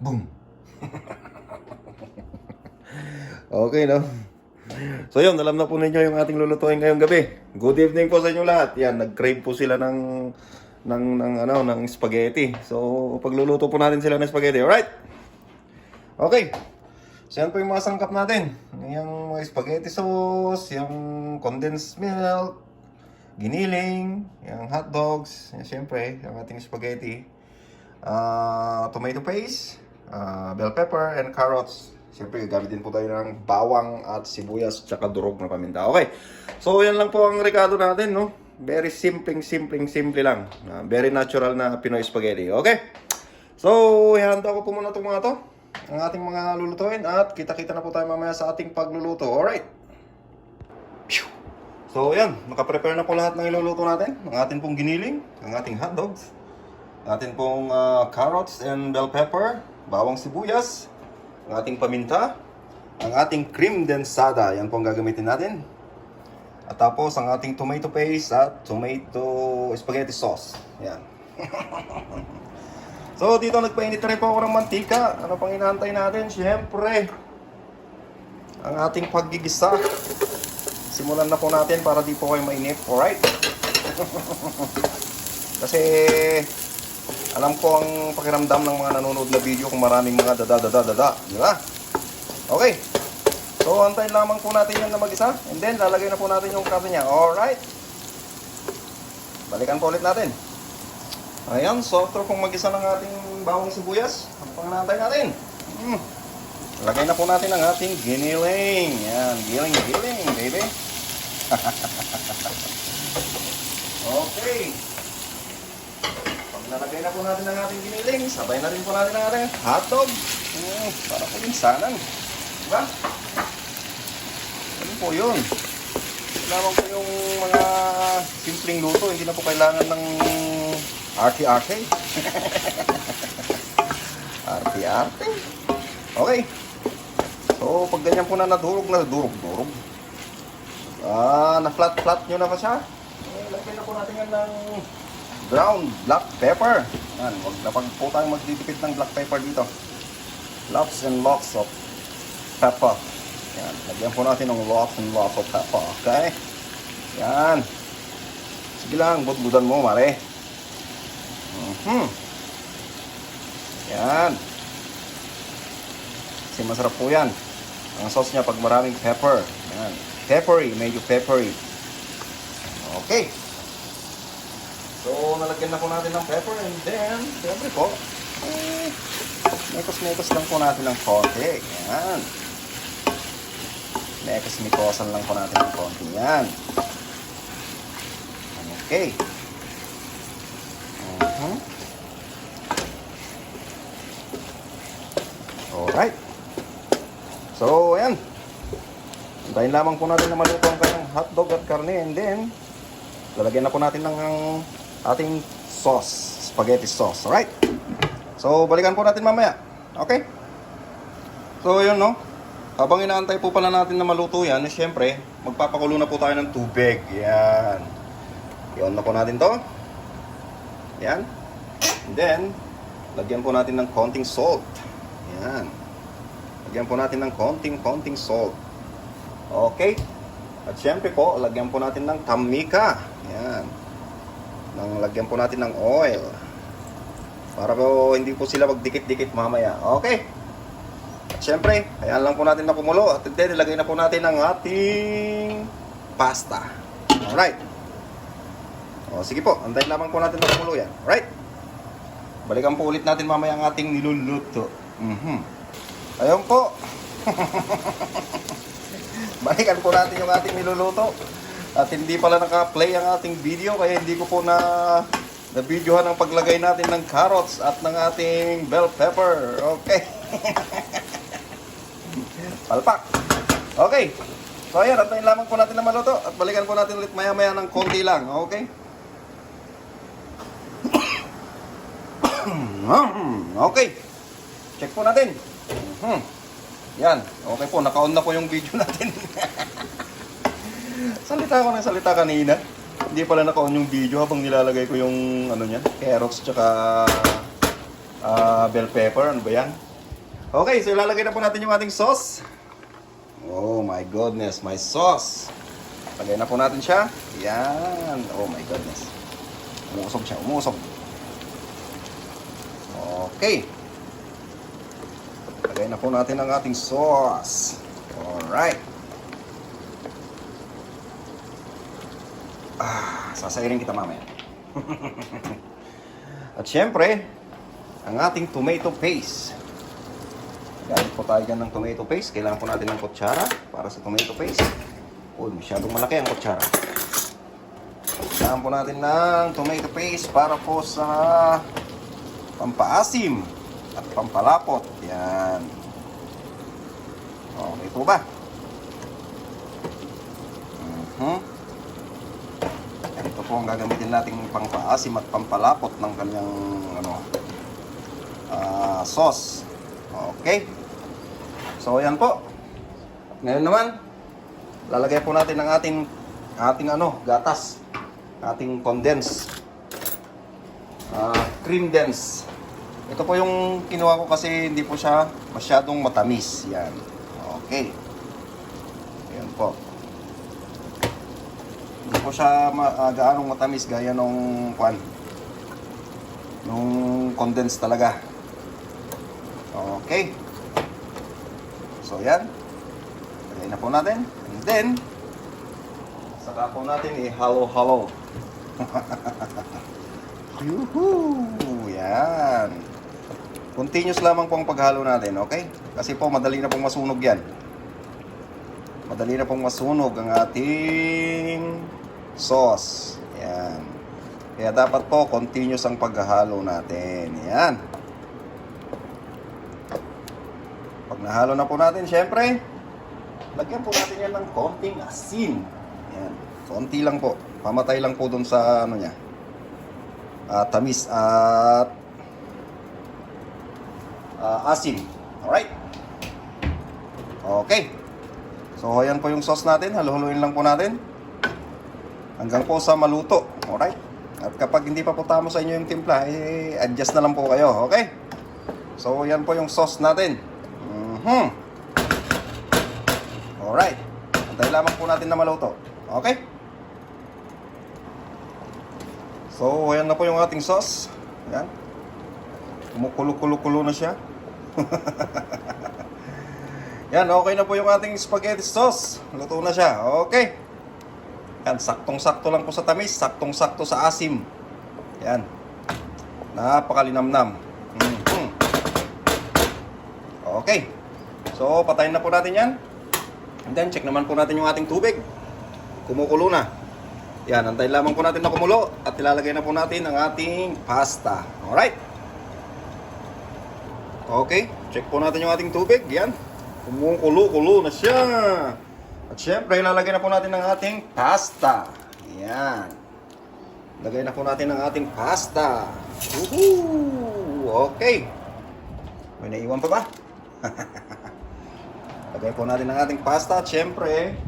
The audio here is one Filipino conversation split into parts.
Boom! Okay, no? So yun, alam na po ninyo yung ating lulutuin ngayong gabi. Good evening po sa inyo lahat. Yan, nag-crave po sila ng spaghetti. So, pagluluto po natin sila ng spaghetti. Alright? Okay. So yan po yung mga sangkap natin. Yung mga spaghetti sauce, yung condensed milk, giniling, yung hot dogs, yan, syempre, yung ating spaghetti, tomato paste, bell pepper, and carrots. Siyempre, gagamit din po tayo ng bawang at sibuyas tsaka durog na paminta. Okay. So, yan lang po ang rekado natin, no? Very simple lang. Very natural na Pinoy spaghetti. Okay? So, ihanda ko po muna itong mga to. Ang ating mga lulutuin at kita-kita na po tayo mamaya sa ating pagluluto. Alright? So, yan. Nakaprepare na po lahat ng iluluto natin. Ang ating pong giniling, ang ating hotdogs, ating pong carrots and bell pepper, bawang sibuyas, ang ating paminta, ang ating cream densada, yan po ang gagamitin natin. At tapos ang ating tomato paste at tomato spaghetti sauce. Yan. So dito nagpainit na rin po ako ng mantika. Ano pang inaantay natin? Siyempre, ang ating paggigisa. Simulan na po natin para di po kayo mainip. Alright? Kasi alam ko ang pakiramdam ng mga nanonood na video kung maraming mga dada. Di ba? Okay. So, antayin lamang po natin yan na mag-isa. And then, lalagay na po natin yung karne niya. Alright. Balikan po ulit natin. Ayan. So, after kung mag-isa ng ating bawang sibuyas, ano pang naantay natin? Lagay na po natin ang ating giniling. Yan. Giling, baby. Okay. Nalagay na po natin ang ating giniling. Sabay na rin po natin ang ating hotdog. Para po linsanan. Diba? Ano po yun? Kailangan po yung mga simpleng luto. Hindi na po kailangan ng arte-arte. Arte-arte. Okay. So, pag ganyan po na nadurog. Na-flat-flat nyo na pa siya. Lagay na po natin yan ng brown black pepper. Yan, wag na po tayong magdidikit ng black pepper dito. Lots and lots of pepper. Yan, lagyan po natin ng lots and lots of pepper. Okay? Yan. Sige lang, budbudan mo, mare. Yan. Kasi masarap po yan. Ang sauce niya pag maraming pepper. Yan. Peppery, medyo peppery. Okay. So, nalagyan na po natin ng pepper and then, siyempre po, mekos-mekos lang po natin ng konti. Yan. Mekos-mekosan lang po natin ng konti. Yan. Okay. Alright. So, ayan. Antayin lamang po natin na maluto ang kanyang hotdog at karne and then, lalagyan na po natin ng ating sauce, spaghetti sauce. Alright? So, balikan po natin mamaya. Okay? So, yun, no? Habang inaantay po pala natin na maluto yan, syempre, magpapakulo na po tayo ng tubig. Yan. I-on na po natin to. Yan. And then, lagyan po natin ng konting salt. Yan. Lagyan po natin ng konting salt. Okay? At syempre po, lagyan po natin ng tamika. Yan. Lagyan po natin ng oil. Para po hindi po sila magdikit-dikit mamaya. Okay. At syempre, ayan lang po natin na kumulo. At then, ilagay na po natin ang ating pasta. Alright. O, sige po. Antayin lamang po natin na kumulo yan. Alright. Balikan po ulit natin mamaya ang ating niluluto. Ayun po. Balikan po natin yung ating niluluto. At hindi pala naka-play ang ating video kaya hindi ko po na-videohan ang paglagay natin ng carrots at ng ating bell pepper. Okay. Palpak. Okay. So ayan, antayin lamang po natin na maluto at balikan po natin ulit maya-maya ng konti lang. Okay. Okay. Check po natin. Yan. Okay po, naka-on na po yung video natin. Salita ko ng salita kanina. Hindi pala naka-on yung video habang nilalagay ko yung ano niya, carrots tsaka bell pepper. Ano ba yan? Okay, so ilalagay na po natin yung ating sauce. Oh my goodness, my sauce. Lagay na po natin siya. Yan. Oh my goodness. Umusog siya, umusog. Okay. Lagay na po natin ang ating sauce. Alright. Sasairin kita mamaya. At syempre, ang ating tomato paste. Gamit po tayo dyan ng tomato paste. Kailangan po natin ng kutsara para sa tomato paste. Uy, masyadong malaki ang kutsara. Kailangan po natin ng tomato paste para po sa pampaasim at pampalapot. Yan. Okay po ba? Ito po ang gagamitin nating pampaasim at pampalapot ng kanyang sauce. Okay. So ayan po. Ngayon naman, lalagay po natin ang ating gatas. Ating condensed cream dense. Ito po yung kinuha ko kasi hindi po siya masyadong matamis. Yan. Okay. Ayan po. Hindi po siya gaanong matamis gaya nung condensed talaga. Okay. So yan. Lagay na po natin. And then, saka po natin i-halo-halo. Yuhuu! Yan. Continuous lamang po ang paghalo natin, okay? Kasi po madali na pong masunog yan. Madali na pong masunog ang ating sauce. Yan. Kaya dapat po continuous ang paghalo natin. Yan. Pag nahalo na po natin, syempre, lagyan po natin yan ng konting asin. Yan. Konti lang po. Pamatay lang po dun sa niya. Tamis at asin. Alright. Okay. So, ayan po yung sauce natin. Halo-haloin lang po natin. Hanggang po sa maluto. Alright. At kapag hindi pa po tama sa inyo yung timpla, adjust na lang po kayo. Okay. So, ayan po yung sauce natin. Alright. Antay lamang po natin na maluto. Okay. So, ayan na po yung ating sauce. Ayan. Kumukulo-kulo-kulo na siya. Yan, okay na po yung ating spaghetti sauce. Luto na siya. Okay. Yan, saktong-sakto lang po sa tamis. Saktong-sakto sa asim. Yan. Napakalinamnam. Okay. So, patayin na po natin yan. And then, check naman po natin yung ating tubig. Kumukulo na. Yan, antay lamang po natin na kumulo. At ilalagay na po natin ang ating pasta. Alright. Okay, check po natin yung ating tubig. Yan. Kumukulo-kulo na siya. At syempre, ilalagay na po natin ang ating pasta. Yan. Lagay na po natin ang ating pasta. Woohoo! Okay. May naiwan pa ba? Lagay po natin ang ating pasta. At syempre,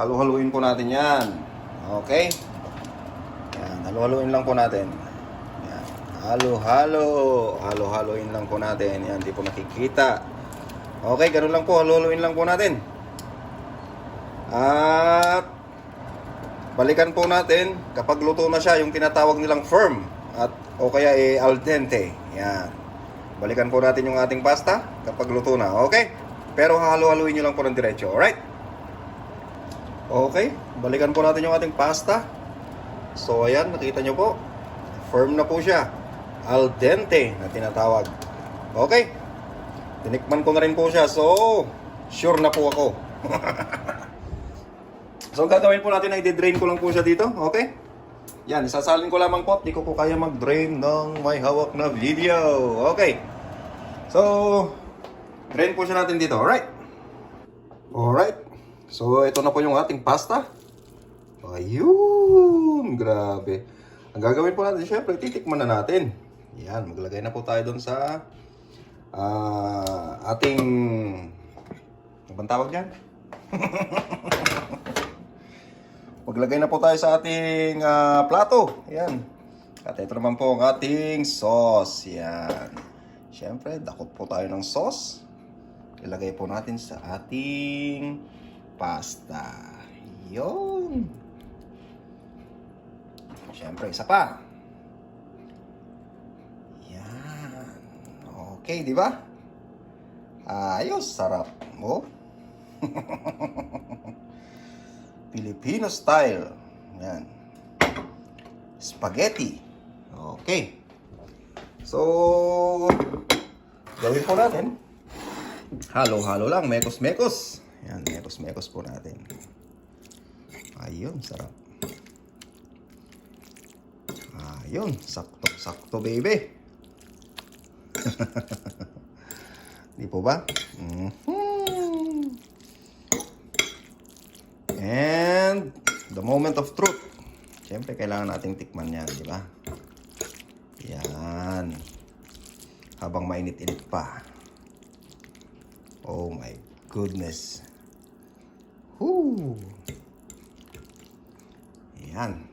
halu-haluin po natin yan. Okay? Yan, halu-haluin lang po natin. Yan. Halo-halo. Halo-haluin lang po natin. Yan, di po nakikita. Okay, ganun lang po. Halu-haluin lang po natin. At balikan po natin kapag luto na siya, yung tinatawag nilang firm. At o kaya al dente. Yan. Balikan po natin yung ating pasta kapag luto na. Okay? Pero halo-haluin nyo lang po ng diretso. Alright? Okay, balikan po natin yung ating pasta. So ayan, nakita nyo po. Firm na po siya. Al dente na tinatawag. Okay. Tinikman ko na rin po siya. So, sure na po ako. So gagawin po natin ay i-drain ko lang po siya dito. Okay. Yan, isasalin ko lamang po. Di ko po kaya mag-drain ng may hawak na video. Okay. So, drain po siya natin dito. Alright. Alright. So, ito na po yung ating pasta. Ayun, grabe. Ang gagawin po natin, syempre, titikman na natin. Yan, maglagay na po tayo doon sa ating, ano bang tawag dyan? Maglagay na po tayo sa ating plato. Yan. At ito naman po ang ating sauce. Yan. Siyempre, dakot po tayo ng sauce. Ilagay po natin sa ating pasta. Yun. Siyempre, isa pa. Yan. Okay, di ba? Ayos, sarap. Oh. Filipino style. Yan. Spaghetti. Okay. So, gawin po natin. Halo-halo lang. Mekos-mekos. Yan, mekos-mekos po natin. Ayun, sarap. Ayun, sakto-sakto, baby. Di po ba? And the moment of truth. Siyempre, kailangan nating tikman yan, di ba? Yan. Habang mainit-init pa. Oh my goodness. Whoo! Yan.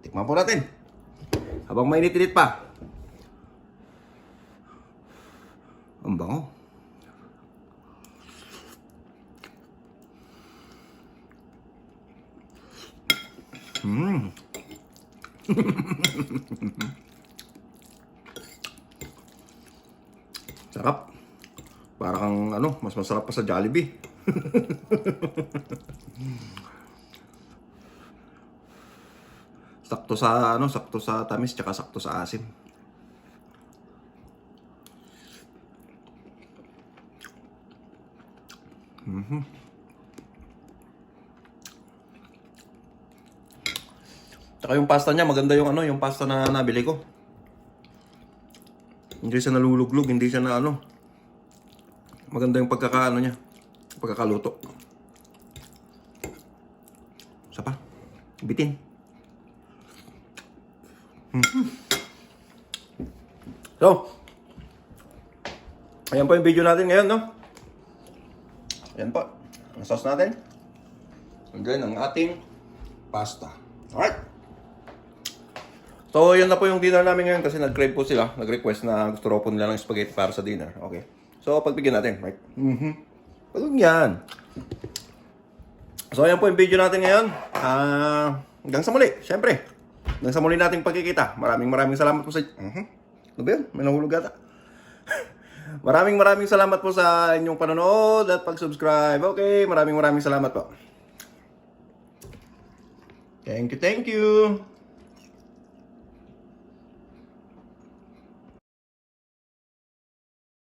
Tikman po natin. Habang mainit-init pa. Ang bango. Sarap. Parang mas masarap pa sa Jollibee. Sakto sa tamis tsaka sakto sa asim. Tsaka yung pasta niya, maganda yung pasta na nabili ko. Hindi siya naluluglog, hindi siya maganda yung pagkakaluto. Isa pa, bitin. So, ayan po yung video natin ngayon, no? Ayan po, ang sauce natin. And then, ang ating pasta. Alright. So, yun na po yung dinner namin ngayon kasi nag-crave po sila. Nag-request na gusto raw po nila ng spaghetti para sa dinner. Okay. So, pagbigyan natin, right? Palong yan. So, ayan po yung video natin ngayon. Hanggang sa muli, syempre. Hanggang sa muli nating pagkikita. Maraming salamat po sa... Ano ba yun? May nahulog ata. Maraming salamat po sa inyong panonood at pag-subscribe. Okay, maraming salamat po. Thank you.